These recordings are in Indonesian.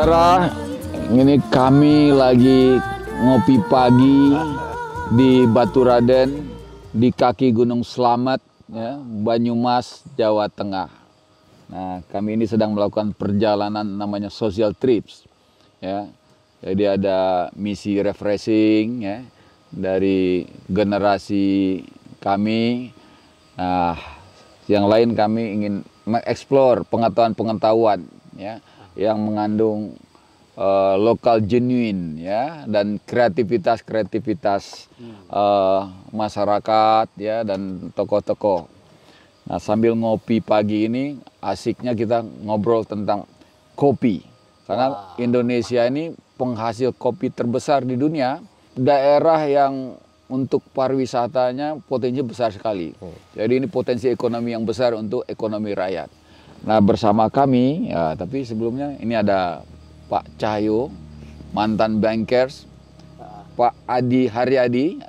Saudara, ini kami lagi ngopi pagi di Baturaden, di kaki Gunung Slamet, ya, Banyumas, Jawa Tengah. Nah, kami ini sedang melakukan perjalanan namanya social trips, ya. Jadi ada misi refreshing, ya, dari generasi kami. Nah, yang lain kami ingin mengeksplor pengetahuan-pengetahuan, ya, yang mengandung lokal genuine, ya, dan kreativitas masyarakat, ya, dan tokoh-tokoh. Nah, sambil ngopi pagi ini asiknya kita ngobrol tentang kopi, karena Indonesia ini penghasil kopi terbesar di dunia, daerah yang untuk pariwisatanya potensi besar sekali. Jadi ini potensi ekonomi yang besar untuk ekonomi rakyat. Nah, bersama kami, ya, tapi sebelumnya ini ada Pak Cahyo, mantan bankers, Pak Adi Haryadi,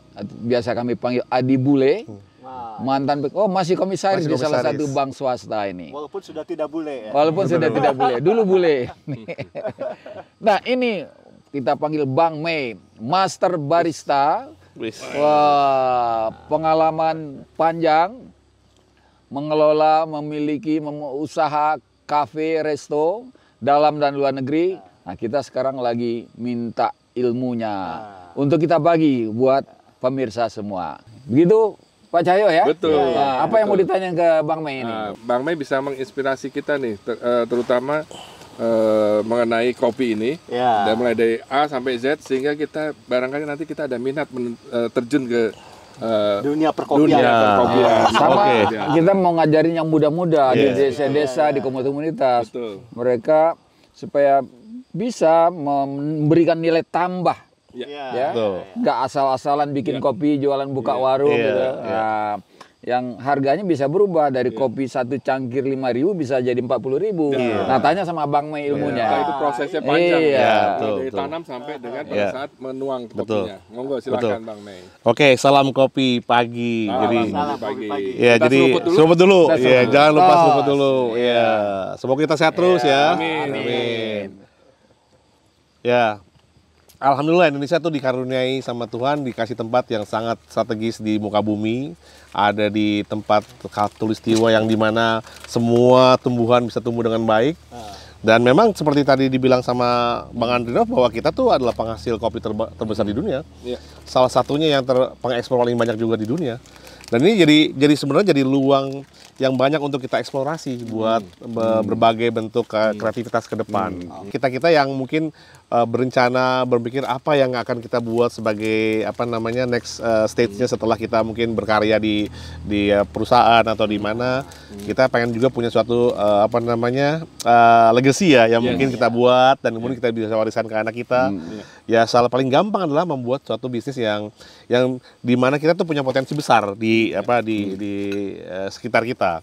biasa kami panggil Adi Bule, mantan, masih komisaris di salah satu bank swasta ini. Walaupun sudah tidak bule, ya? Walaupun sudah tidak bule, dulu bule. Nah, ini kita panggil Bang Mei, Master Barista. Wah, pengalaman panjang, mengelola, memiliki, usaha kafe, resto, dalam dan luar negeri. Nah, kita sekarang lagi minta ilmunya untuk kita bagi buat pemirsa semua. Begitu Pak Cahyo, ya? Betul. Nah, apa yang mau ditanya ke Bang Mei ini? Bang Mei bisa menginspirasi kita nih, terutama mengenai kopi ini, dan mulai dari A sampai Z, sehingga kita barangkali nanti kita ada minat terjun ke dunia perkopian. Sama kita mau ngajarin yang muda-muda di desa-desa, di komunitas. Betul. Mereka supaya bisa memberikan nilai tambah, ya, nggak asal-asalan bikin kopi, jualan buka warung, gitu. Nah, yang harganya bisa berubah dari kopi satu cangkir 5.000 bisa jadi 40.000. Nah, tanya sama Bang Mei ilmunya. Itu prosesnya panjang, dari tanam sampai dengan pada saat menuang kopinya. Monggo silakan Bang Mei. Oke, salam kopi pagi. Salam kopi pagi. Ya, jadi seruput dulu. Ya, jangan lupa seruput dulu. Ya, semoga kita sehat terus, ya. Amin. Ya. Alhamdulillah, Indonesia tuh dikaruniai sama Tuhan, dikasih tempat yang sangat strategis di muka bumi. Ada di tempat khatulistiwa yang dimana semua tumbuhan bisa tumbuh dengan baik. Dan memang seperti tadi dibilang sama Bang Andrinov bahwa kita tuh adalah penghasil kopi terbesar di dunia. Salah satunya yang pengekspor paling banyak juga di dunia. Dan ini jadi sebenarnya jadi luang yang banyak untuk kita eksplorasi buat berbagai bentuk kreativitas ke depan. Kita yang mungkin berencana, berpikir apa yang akan kita buat sebagai next stage-nya setelah kita mungkin berkarya di perusahaan atau di mana, kita pengen juga punya suatu legacy ya yang mungkin kita buat dan kemudian kita bisa warisan ke anak kita. Ya, salah paling gampang adalah membuat suatu bisnis yang di mana kita tuh punya potensi besar di sekitar kita.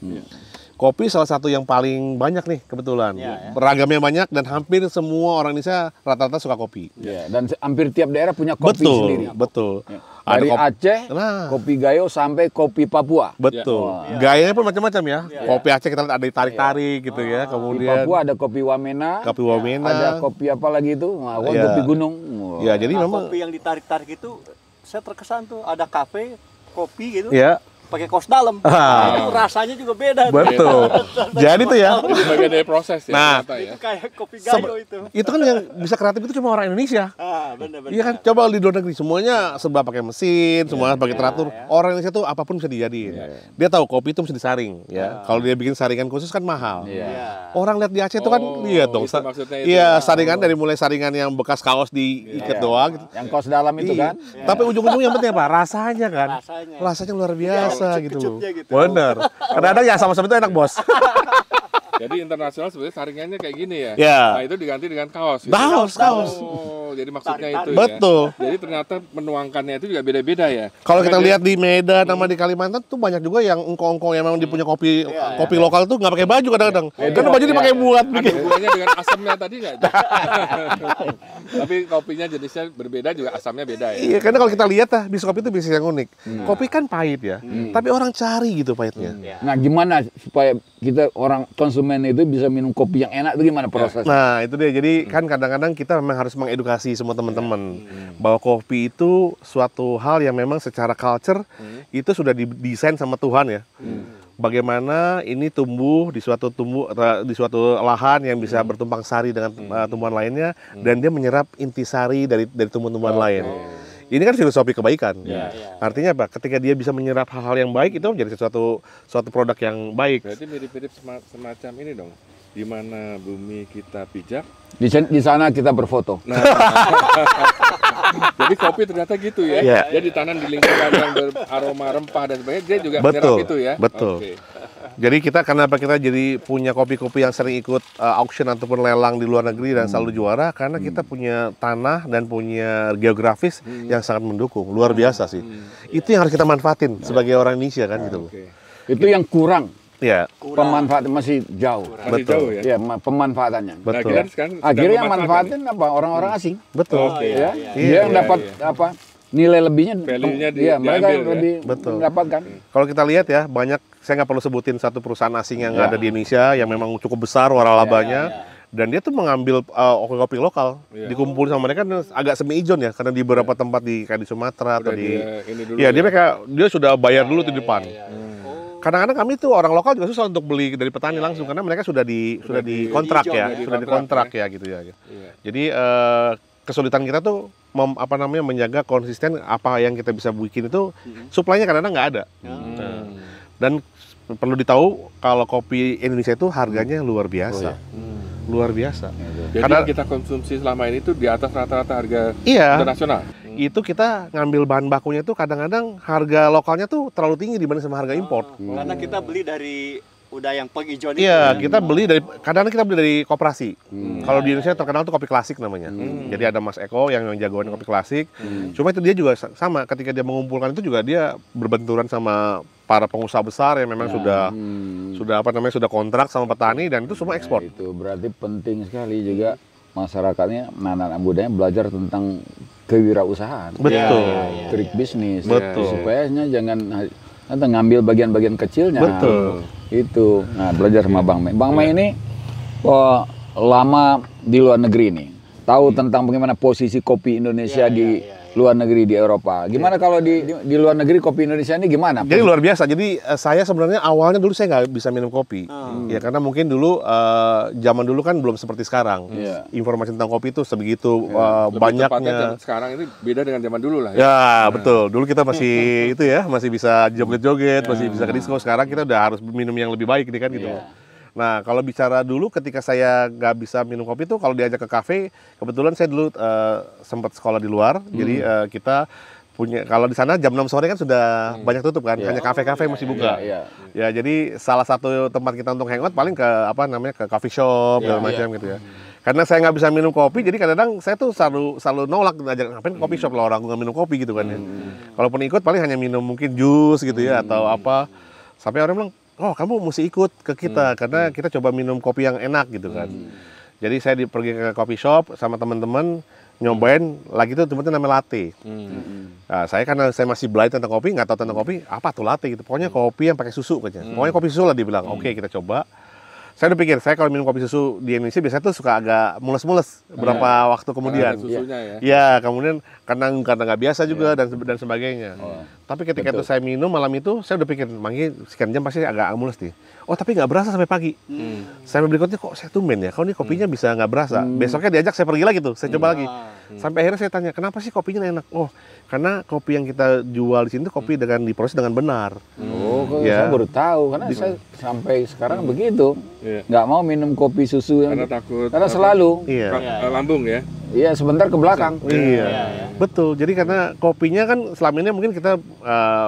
Kopi salah satu yang paling banyak nih kebetulan. Beragamnya banyak dan hampir semua orang Indonesia rata-rata suka kopi. Dan hampir tiap daerah punya kopi sendiri. Betul. Dari Aceh, kopi Gayo sampai kopi Papua. Betul. Gayanya pun macam-macam ya. Kopi Aceh kita lihat ada tarik-tarik gitu ya. Kemudian di Papua ada kopi Wamena. Ada kopi apa lagi itu? Kopi gunung. Ya, jadi memang kopi yang ditarik-tarik itu saya terkesan tuh ada kafe kopi gitu. Ya. Pakai kaos dalam. Itu rasanya juga beda. Betul. Jadi tuh ya. Itu bagian dari proses ya. Nah, itu kayak kopi Gayo itu. Itu kan yang bisa kreatif itu cuma orang Indonesia. Benar-benar. Iya kan, coba di luar negeri semuanya serba pakai mesin, semua pakai teratur. Orang Indonesia tuh apapun bisa dijadiin. Dia tahu kopi itu mesti disaring, ya. Kalau dia bikin saringan khusus kan mahal. Orang lihat di Aceh itu kan lihat dong. Iya, saringan dari mulai saringan yang bekas kaos diikat doang gitu. Yang kaos dalam itu kan. Tapi ujung-ujungnya yang penting apa? Rasanya kan. Rasanya luar biasa gitu loh. Bener. Kadang-kadang ya sama-sama itu enak, Bos. Jadi internasional sebenarnya saringannya kayak gini ya. Ya. Nah, itu diganti dengan kaos. Kaos. Oh, jadi maksudnya itu Betul. ya. Jadi ternyata menuangkannya itu juga beda-beda ya. Kalau kita lihat di Medan sama di Kalimantan tuh banyak juga yang engkong-engkong yang memang dipunya kopi lokal tuh nggak pakai baju kadang-kadang. Karena baju dipakai buat Ada bikin. hubungannya dengan asamnya tadi nggak? Tapi kopinya jenisnya berbeda juga asamnya beda ya. Iya, karena kalau kita lihat bisnis kopi itu bisnis yang unik. Kopi kan pahit ya, tapi orang cari gitu pahitnya. Nah, gimana supaya kita orang konsumen itu bisa minum kopi yang enak itu gimana prosesnya? Nah, itu dia. Jadi kan kadang-kadang kita memang harus mengedukasi semua teman-teman bahwa kopi itu suatu hal yang memang secara culture itu sudah didesain sama Tuhan ya. Bagaimana ini tumbuh di suatu lahan yang bisa bertumpang sari dengan tumbuhan lainnya dan dia menyerap intisari dari tumbuhan-tumbuhan lain. Ini kan filosofi kebaikan. Artinya apa? Ketika dia bisa menyerap hal-hal yang baik itu menjadi suatu produk yang baik. Berarti mirip-mirip semacam ini dong. Di mana bumi kita pijak, Di sana kita berfoto. nah, jadi kopi ternyata gitu ya. Iya. Dia ditanam di lingkungan yang beraroma rempah dan sebagainya, dia juga Betul, menyerap itu ya. betul. Oke. Jadi kenapa kita jadi punya kopi-kopi yang sering ikut auction ataupun lelang di luar negeri dan selalu juara karena kita punya tanah dan punya geografis yang sangat mendukung, luar biasa sih. Itu yang harus kita manfaatin sebagai orang Indonesia kan gitu loh. Oke. Itu yang kurang. Ya, Pemanfaatan masih jauh. Masih jauh ya. Ya, pemanfaatannya. Nah, betul. kita sekarang sedang Akhirnya yang memanfaatkan. manfaatin apa? Orang-orang asing. Betul. Ya. Iya, Dia yang iya, dapat apa? Nilai lebihnya. Value-nya Iya, mereka diambil ya. lebih Betul. mendapatkan. Kalau kita lihat ya, banyak, saya nggak perlu sebutin satu perusahaan asing yang ada di Indonesia yang memang cukup besar waralabanya. Dan dia tuh mengambil kopi lokal, dikumpulin sama mereka dan agak semi ijon ya, karena di beberapa tempat kayak di Sumatera atau Udah di, ini dulu ya ya. dia sudah bayar dulu di depan. Kadang-kadang kami tuh orang lokal juga susah untuk beli dari petani langsung karena mereka sudah dikontrak ya, sudah dikontrak ya gitu ya. Jadi kesulitan kita tuh menjaga konsisten apa yang kita bisa bikin itu suplainya kadang-kadang nggak ada. Nah, dan perlu ditahu kalau kopi Indonesia itu harganya luar biasa. Luar biasa. Jadi Karena- yang kita konsumsi selama ini tuh di atas rata-rata harga Iya. internasional. Itu kita ngambil bahan bakunya tuh kadang-kadang harga lokalnya tuh terlalu tinggi dibanding sama harga impor. Karena kita beli dari udah yang penghijauan itu. Iya, kita beli kadang-kadang kita beli dari koperasi. Kalau di Indonesia terkenal tuh kopi klasik namanya. Jadi ada Mas Eko yang jagoan kopi klasik. Cuma itu dia juga sama, ketika dia mengumpulkan itu juga dia berbenturan sama para pengusaha besar yang memang sudah kontrak sama petani dan itu semua ekspor. Itu berarti penting sekali juga masyarakatnya, anak-anak mudanya belajar tentang kewirausahaan. Betul. Trik bisnis. Betul. Supaya jangan ngambil bagian-bagian kecilnya. Betul. Itu. Nah, belajar sama Bang Mei. Bang Mei ini lama di luar negeri nih. Tahu tentang bagaimana posisi kopi Indonesia di luar negeri, di Eropa. Gimana kalau di luar negeri kopi Indonesia ini gimana? Jadi luar biasa. Jadi saya sebenarnya awalnya dulu saya nggak bisa minum kopi. Ya karena mungkin dulu zaman dulu kan belum seperti sekarang. Informasi tentang kopi itu sebegitu Lebih tepatnya banyaknya. sekarang ini beda dengan zaman dulu lah ya. Ya betul. Dulu kita masih itu ya, masih bisa joget-joget, masih bisa ke disco. Sekarang kita udah harus minum yang lebih baik nih kan gitu. Nah kalau bicara dulu ketika saya nggak bisa minum kopi tuh kalau diajak ke kafe, kebetulan saya dulu sempat sekolah di luar, jadi kita punya, kalau di sana jam 6 sore kan sudah banyak tutup kan, hanya kafe-kafe masih buka. Ya jadi salah satu tempat kita untuk hangout paling ke ke coffee shop segala macam gitu ya. Karena saya nggak bisa minum kopi, jadi kadang-kadang saya tuh selalu nolak ngajak ngapain ke coffee shop lah, orang nggak minum kopi gitu kan ya. Kalaupun ikut paling hanya minum mungkin jus gitu ya atau apa. Sampai orang bilang, oh kamu mesti ikut ke kita karena kita coba minum kopi yang enak gitu kan. Jadi saya pergi ke coffee shop sama teman-teman nyobain lagi tuh tempatnya namanya latte. Nah, saya karena saya masih blind tentang kopi, nggak tahu tentang kopi, apa tuh latte gitu. Pokoknya kopi yang pakai susu katanya. Pokoknya kopi susu lah dibilang. Oke, kita coba. Saya udah pikir, saya kalau minum kopi susu di Indonesia biasanya tuh suka agak mules-mules beberapa waktu kemudian. Ada susunya ya. Ya, kemudian karena nggak biasa juga dan sebagainya. Tapi ketika itu saya minum malam itu, saya udah pikir, manggil sekian jam pasti agak mules nih. Oh, tapi nggak berasa sampai pagi. Sampai berikutnya kok saya tumben ya, kalau ini kopinya bisa nggak berasa. Besoknya diajak saya pergi lagi tuh, saya coba lagi. Sampai akhirnya saya tanya, kenapa sih kopinya enak? Oh, karena kopi yang kita jual di sini tuh kopi dengan diproses dengan benar. Oh, Ya. saya baru tahu karena sampai sekarang begitu. Iya. Nggak mau minum kopi susu yang Karena takut. karena selalu. Iya. Lambung ya. Iya, sebentar ke belakang. Iya, betul. Jadi karena kopinya kan selama ini mungkin kita,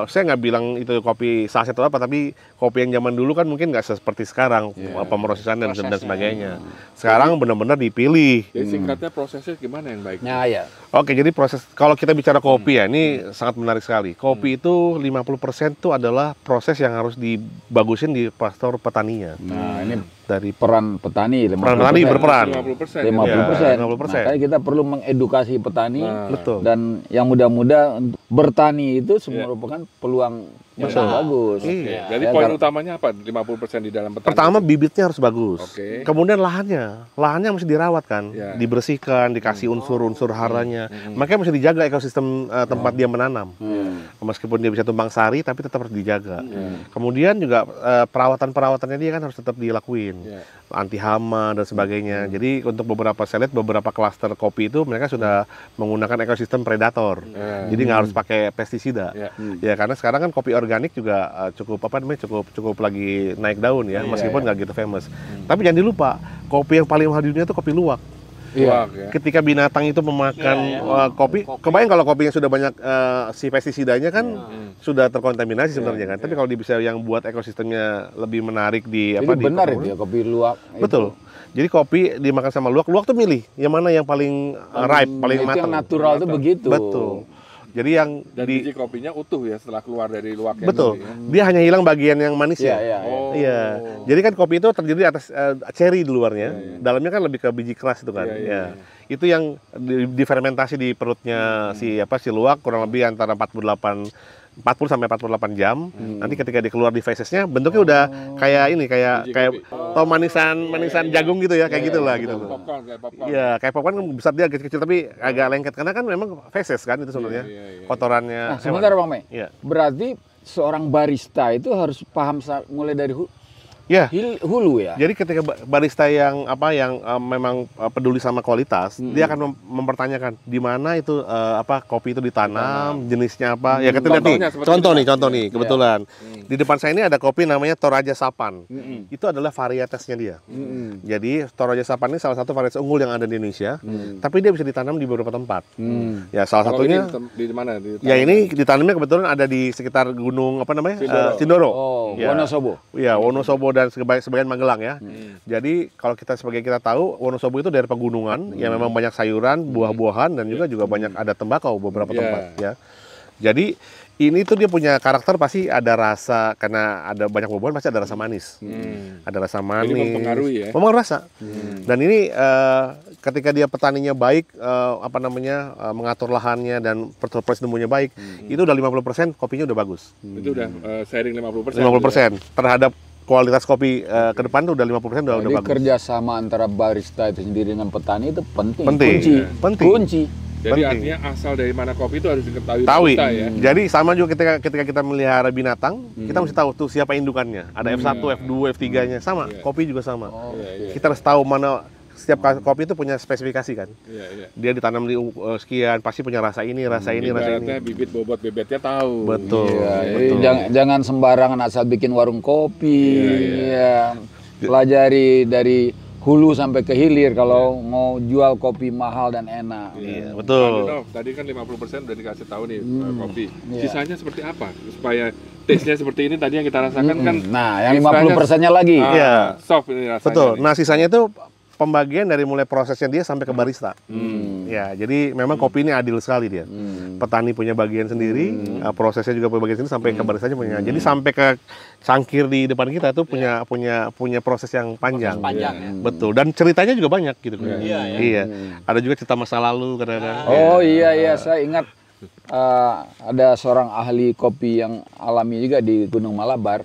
saya nggak bilang itu kopi saset atau apa, tapi kopi yang zaman dulu kan mungkin nggak seperti sekarang, pemrosesan dan sebagainya. Sekarang benar-benar dipilih. Jadi singkatnya prosesnya gimana yang baik? Nah, ya. Oke, jadi proses, kalau kita bicara kopi ya, ini sangat menarik sekali. Kopi itu 50% itu adalah proses yang harus dibagusin di faktor petaninya. Nah, ini Dari peran petani. peran petani berperan. 50%. 50%. 50%. Makanya kita perlu mengedukasi petani. Betul. Dan yang muda-muda bertani itu merupakan peluang yang sangat bagus. Iya. Jadi Ya, poin kalau- utamanya apa? 50% di dalam petani. Pertama bibitnya harus bagus. Oke. Kemudian lahannya mesti dirawat kan, Ya. dibersihkan, dikasih unsur-unsur haranya. Makanya mesti dijaga ekosistem tempat dia menanam. Meskipun dia bisa tumbang sari, tapi tetap harus dijaga. Kemudian juga perawatan-perawatannya dia kan harus tetap dilakuin, Ya. anti hama dan sebagainya. Jadi untuk beberapa saya lihat beberapa klaster kopi itu mereka sudah menggunakan ekosistem predator. Jadi nggak harus pakai pestisida. Ya. Ya karena sekarang kan kopi organik juga cukup apa namanya cukup lagi naik daun ya, meskipun nggak gitu famous. Tapi jangan dilupa, kopi yang paling mahal di dunia itu kopi luwak. Luwak ya. Ketika binatang itu memakan kopi, kebayang kalau kopinya sudah banyak si pestisidanya kan sudah terkontaminasi sebenarnya kan. Tapi kalau dia bisa yang buat ekosistemnya lebih menarik di Jadi apa di benar itu ya, kopi luwak. Betul. Jadi kopi dimakan sama luwak, luwak tuh milih yang mana yang paling ripe, paling Itu matang. yang natural tuh begitu. Betul. Jadi yang Dan di biji kopinya utuh ya setelah keluar dari luwaknya. betul. dulu ya. Dia hanya hilang bagian yang manisnya. Iya, iya. Oh. Iya. Jadi kan kopi itu terdiri atas cherry di luarnya, dalamnya kan lebih ke biji keras itu kan. Iya, iya, Ya. iya. Itu yang difermentasi di perutnya si luwak kurang lebih antara 40 sampai 48 jam. Nanti ketika dia keluar di fesesnya bentuknya udah kayak ini Biji kayak kopi. tau manisan jagung gitu ya, kayak gitulah gitu. Popcorn, kayak popcorn. Iya, kayak popcorn kan besar dia kecil-kecil tapi agak lengket karena kan memang feses kan itu sebenarnya. iya. Kotorannya. Nah, sebentar Bang Mei. Iya. Berarti seorang barista itu harus paham mulai dari Ya. hulu ya. Jadi ketika barista yang memang peduli sama kualitas, dia akan mempertanyakan di mana itu kopi itu ditanam, jenisnya apa. Ya kita lihat nih, Contohnya seperti contoh nih kebetulan. Di depan saya ini ada kopi namanya Toraja Sapan. Itu adalah varietasnya dia. Jadi Toraja Sapan ini salah satu varietas unggul yang ada di Indonesia, tapi dia bisa ditanam di beberapa tempat. Ya salah Kalau satunya di mana? ya ini ditanamnya kebetulan ada di sekitar gunung Sindoro. Oh, Ya. Wonosobo. Ya, Wonosobo dan sebagian Magelang ya. Jadi kalau kita tahu Wonosobo itu daerah pegunungan yang memang banyak sayuran, buah-buahan dan juga banyak ada tembakau beberapa tempat ya. Jadi ini tuh dia punya karakter pasti ada rasa karena ada banyak buah-buahan pasti ada rasa manis. Ada rasa manis. Jadi mempengaruhi ya? Mempengaruhi rasa. Dan ini ketika dia petaninya baik mengatur lahannya dan proses tumbuhnya baik, itu udah 50% kopinya udah bagus. Itu udah sharing 50%. 50% terhadap kualitas kopi ke depan tuh udah 50% udah Jadi bagus. kerjasama antara barista itu sendiri dengan petani itu penting. Penting. Kunci. Penting. Kunci. Jadi Penting. artinya asal dari mana kopi itu harus diketahui Tahu. kita ya. Jadi sama juga ketika kita melihara binatang, kita mesti tahu tuh siapa indukannya. Ada F1, F2, F3-nya sama. Kopi juga sama. Kita harus tahu mana setiap kopi itu punya spesifikasi kan. Iya. Dia ditanam di sekian, pasti punya rasa ini, rasa ini, rasa Ibaratnya ini. bibit bobot bebetnya tahu. Betul. Iya, betul. jangan sembarangan asal bikin warung kopi. Iya. Pelajari dari hulu sampai ke hilir kalau mau jual kopi mahal dan enak. Iya, Pak betul. Dono, tadi kan 50% udah dikasih tahu nih kopi. Iya. Sisanya seperti apa? Supaya taste-nya seperti ini tadi yang kita rasakan kan. Nah, yang istilahnya, 50%-nya lagi. Iya. Soft ini rasanya. Betul. nih. Nah, sisanya itu pembagian dari mulai prosesnya dia sampai ke barista. Ya, jadi memang kopi ini adil sekali dia. Petani punya bagian sendiri, prosesnya juga punya bagian sendiri sampai ke baristanya punya. Jadi sampai ke cangkir di depan kita tuh punya proses yang panjang. Betul. Dan ceritanya juga banyak gitu. Iya. Ada juga cerita masa lalu kadang-kadang. Oh iya, saya ingat ada seorang ahli kopi yang alami juga di Gunung Malabar.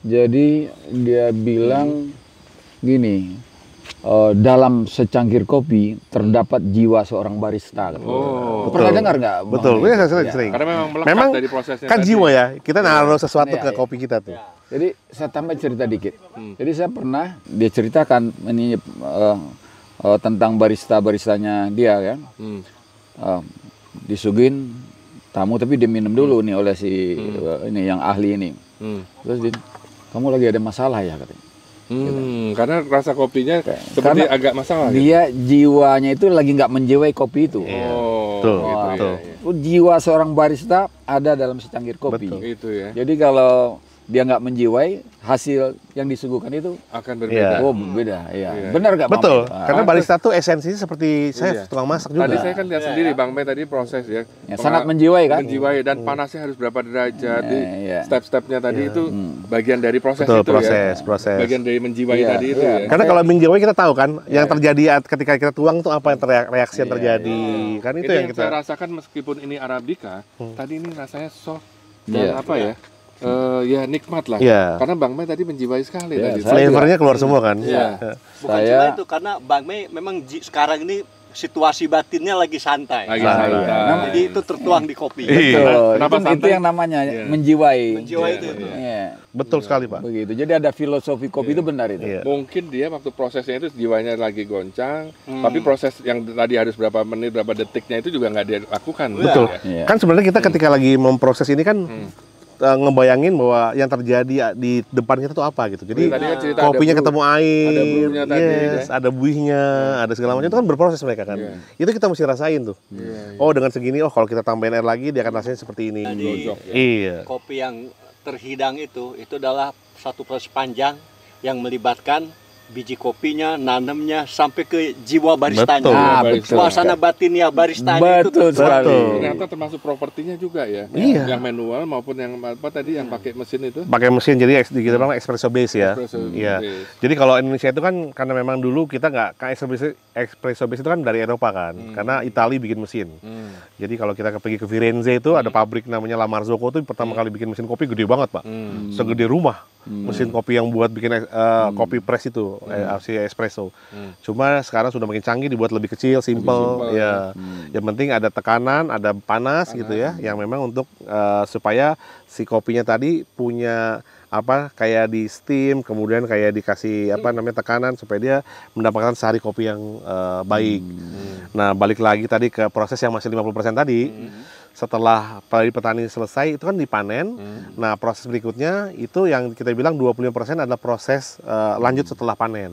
Jadi dia bilang gini, dalam secangkir kopi terdapat jiwa seorang barista. Oh. Pernah dengar nggak? Bang? Betul. Iya, saya sering. Karena memang melekat Memang dari prosesnya kan tadi. jiwa ya. Kita naruh sesuatu Iya, ke iya. kopi kita tuh. Jadi saya tambah cerita dikit. Jadi saya pernah dia ceritakan ini tentang baristanya dia kan. Disuguhin tamu tapi dia minum dulu nih oleh si ini yang ahli ini. Terus dia, kamu lagi ada masalah ya katanya. Karena rasa kopinya seperti Karena agak masalah. Dia jiwanya itu lagi nggak menjiwai kopi itu. Oh, Betul, gitu betul. ya. Jiwa seorang barista ada dalam secangkir kopi. Betul. Itu ya. Jadi kalau dia nggak menjiwai, hasil yang disuguhkan itu Akan berbeda. oh berbeda. Iya. Iya. Benar nggak Bang? Betul, Ah, karena barista tuh esensinya seperti saya Iya. tukang masak juga. Tadi saya kan lihat sendiri Bang Mei tadi proses ya. ya, sangat menjiwai kan? Menjiwai dan panasnya harus berapa derajat. Iya. Step-stepnya tadi itu bagian dari proses Betul, itu ya. proses. Bagian dari menjiwai Iya, tadi itu iya. ya. Karena kalau menjiwai kita tahu kan, yang terjadi ketika kita tuang tuh apa yang reaksi yang terjadi. Kan itu yang saya kita. rasakan meskipun ini Arabica, tadi ini rasanya soft Iya. dan apa ya? Ya nikmat lah. Iya. Karena Bang Mei tadi menjiwai sekali Iya, tadi. saya Flavornya keluar semua kan. Iya. Bukan Saya- cuma itu, karena Bang Mei memang sekarang ini situasi batinnya lagi santai. Lagi Santai. santai. Jadi itu tertuang di kopi. Iya. Betul. Kenapa itu santai? yang namanya Iya. menjiwai. Menjiwai itu. Iya. Betul sekali, Pak. Begitu. Jadi ada filosofi kopi itu benar itu. Iya. Mungkin dia waktu prosesnya itu jiwanya lagi goncang, tapi proses yang tadi harus berapa menit, berapa detiknya itu juga nggak dia lakukan. Betul. Ya. Iya. Kan sebenarnya kita ketika lagi memproses ini kan ngebayangin bahwa yang terjadi di depan kita tuh apa gitu. Jadi Tadi kan cerita kopinya ada ketemu air, ada brewnya tadi, yes, ada buihnya, ada segala macam itu kan berproses mereka kan. Iya. Itu kita mesti rasain tuh. Iya, iya. Oh dengan segini, oh kalau kita tambahin air lagi dia akan rasanya seperti ini. Jadi Gojok, ya. Iya. kopi yang terhidang itu adalah satu proses panjang yang melibatkan biji kopinya, nanemnya sampai ke jiwa baristanya. Betul. Ah, barista. betul. Suasana batinnya baristanya itu Betul sekali. Betul. Ternyata termasuk propertinya juga ya. Iya. Yang manual maupun yang apa tadi yang pakai mesin itu. Pakai mesin jadi kita bilang espresso base ya. Espresso Iya. base. Jadi kalau Indonesia itu kan karena memang dulu kita nggak kan espresso base itu kan dari Eropa kan. Karena Italia bikin mesin. Jadi kalau kita pergi ke Firenze itu ada pabrik namanya La Marzocco tuh pertama kali bikin mesin kopi gede banget, Pak. Segede rumah. Mesin kopi yang buat bikin kopi press itu, si espresso. Cuma sekarang sudah makin canggih, dibuat lebih kecil, simple. Ya. Yang penting ada tekanan, ada panas gitu ya, yang memang untuk supaya si kopinya tadi punya apa kayak di steam, kemudian kayak dikasih apa namanya tekanan supaya dia mendapatkan sari kopi yang baik. Nah, balik lagi tadi ke proses yang masih 50% tadi. Setelah dari petani selesai itu kan dipanen. Nah, proses berikutnya itu yang kita bilang 25% adalah proses lanjut setelah panen.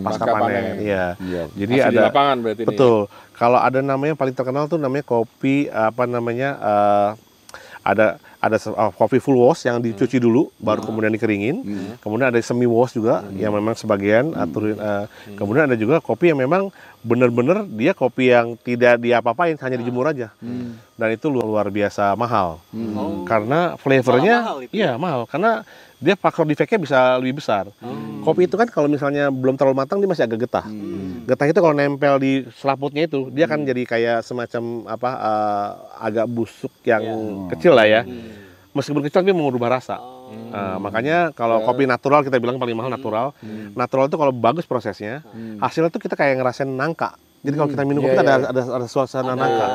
Pasca panen. Iya. Iya. Jadi Hasil di ada lapangan berarti ini. betul. Kalau ada namanya paling terkenal tuh namanya kopi apa namanya ada kopi full wash yang dicuci dulu baru kemudian dikeringin. Kemudian ada semi wash juga yang memang sebagian aturin kemudian ada juga kopi yang memang benar-benar dia kopi yang tidak diapa-apain hanya dijemur aja. Dan itu luar biasa mahal. Karena flavornya Malah mahal itu iya mahal karena dia faktor defeknya bisa lebih besar. Kopi itu kan kalau misalnya belum terlalu matang dia masih agak getah. Getah itu kalau nempel di selaputnya itu dia akan jadi kayak semacam apa agak busuk yang kecil lah ya. Meskipun kecil dia mengubah rasa. Makanya kalau kopi natural kita bilang paling mahal natural. Natural itu kalau bagus prosesnya, hasilnya tuh kita kayak ngerasain nangka. Jadi kalau kita minum kopi ada suasana nangka.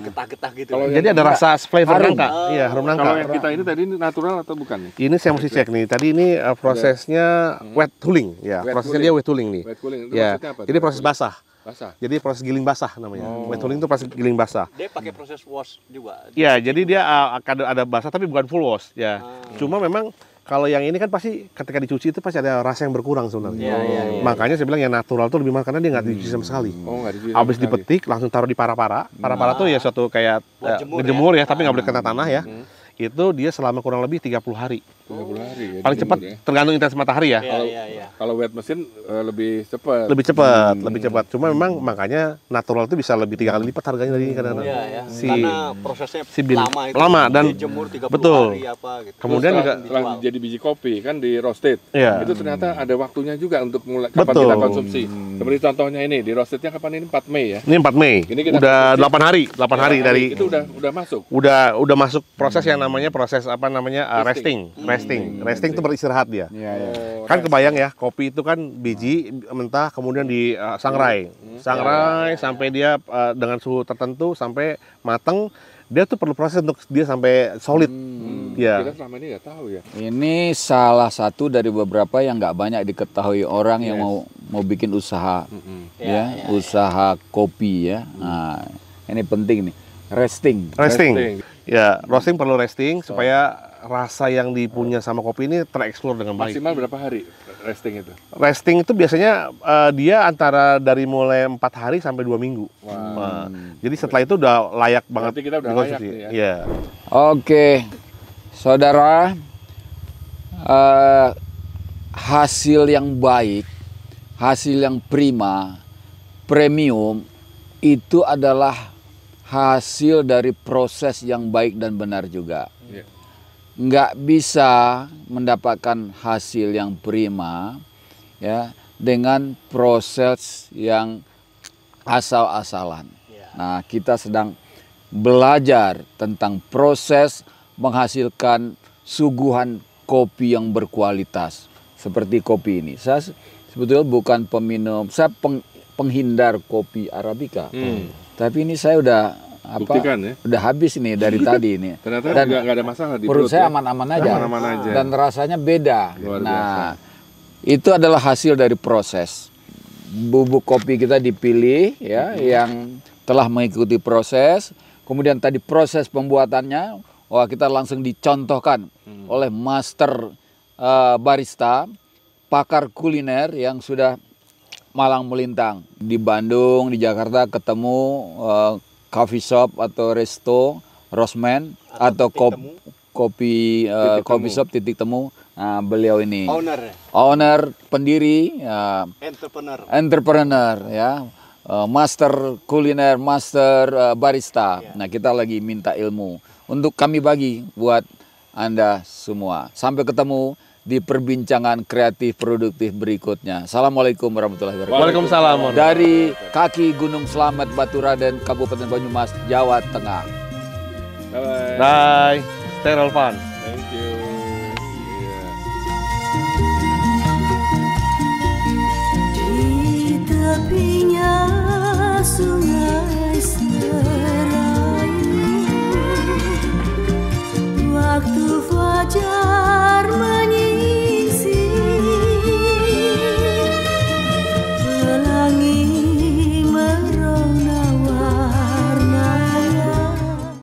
Getah-getah gitu. Kalau Jadi ada rasa flavor harum. nangka. Iya, harum nangka. Kalau yang kita ini tadi ini natural atau bukan nih? Ini saya mesti cek nih. Tadi ini prosesnya wet cooling, ya. Wet Prosesnya cooling. dia wet cooling nih. Wet cooling itu Ya. maksudnya apa? Jadi proses basah. Basah. Jadi proses giling basah namanya. Wet cooling itu proses giling basah. Dia pakai proses wash juga. Ya, jadi dia akan ada basah tapi bukan full wash, ya. Cuma memang kalau yang ini kan pasti ketika dicuci itu pasti ada rasa yang berkurang sebenarnya. Iya. Makanya saya bilang yang natural tuh lebih mahal karena dia nggak dicuci sama sekali. Oh, nggak dicuci. Habis sama sekali. dipetik langsung taruh di para-para. Para-para tuh ya suatu kayak Buat jemur ngejemur ya, tapi nggak boleh kena tanah ya. Itu dia selama kurang lebih 30 hari. 30 hari ya. Paling cepat dijemur ya. tergantung intensitas matahari ya. Iya. Kalau wet mesin lebih cepat. Lebih cepat, lebih cepat. Cuma memang makanya natural itu bisa lebih 3 kali lipat harganya dari ini kadang-kadang. Iya. Si Karena prosesnya lama itu. lama dan dijemur 30 betul. hari apa gitu. Kemudian Terus juga setelah jadi biji kopi kan di roasted. Iya. Itu ternyata ada waktunya juga untuk mulai kapan Betul. kita konsumsi. Seperti contohnya ini di roastednya kapan ini 4 Mei ya. ini 4 Mei. Ini kita Udah konsumsi. 8 hari, 8 hari dari itu udah masuk. udah masuk proses yang namanya proses apa namanya resting. Resting itu beristirahat dia. Iya, iya. Kan kebayang ya, kopi itu kan biji mentah kemudian di sangrai. Sangrai sampai dia dengan suhu tertentu sampai matang, dia tuh perlu proses untuk dia sampai solid. Ya. Kita selama ini nggak tahu ya. Ini salah satu dari beberapa yang nggak banyak diketahui orang yang mau bikin usaha, usaha kopi ya. Nah, ini penting nih, resting. Resting. Ya, roasting perlu resting supaya rasa yang dipunya sama kopi ini tereksplor dengan baik. Maksimal berapa hari resting itu? Resting itu biasanya dia antara dari mulai 4 hari sampai 2 minggu. Nah, jadi setelah itu udah layak banget. Berarti kita udah layak nih ya. Iya. Oke, saudara, hasil yang baik, hasil yang prima, premium, itu adalah hasil dari proses yang baik dan benar juga. Iya. Nggak bisa mendapatkan hasil yang prima ya dengan proses yang asal-asalan. Nah, kita sedang belajar tentang proses menghasilkan suguhan kopi yang berkualitas seperti kopi ini. Saya sebetulnya bukan peminum, saya penghindar kopi Arabica. Tapi ini saya udah Buktikan ya. udah habis nih dari tadi ini. Ternyata Dan nggak ada masalah di perut saya ya. aman-aman aja. Aman-aman aja. Dan rasanya beda. Luar Nah, itu adalah hasil dari proses. Bubuk kopi kita dipilih ya yang telah mengikuti proses. Kemudian tadi proses pembuatannya, wah kita langsung dicontohkan oleh master barista, pakar kuliner yang sudah malang melintang di Bandung, di Jakarta ketemu coffee shop atau resto Rosman atau kopi coffee shop titik temu. Nah, beliau ini owner, pendiri, entrepreneur ya, master kuliner, master barista. Nah, kita lagi minta ilmu untuk kami bagi buat Anda semua. Sampai ketemu di perbincangan kreatif produktif berikutnya. Assalamualaikum warahmatullahi wabarakatuh. Waalaikumsalam. Dari kaki Gunung Slamet, Baturaden, Kabupaten Banyumas, Jawa Tengah. Bye-bye. Bye. Stay fun. Thank you. Di tepinya sungai Serayu, waktu fajar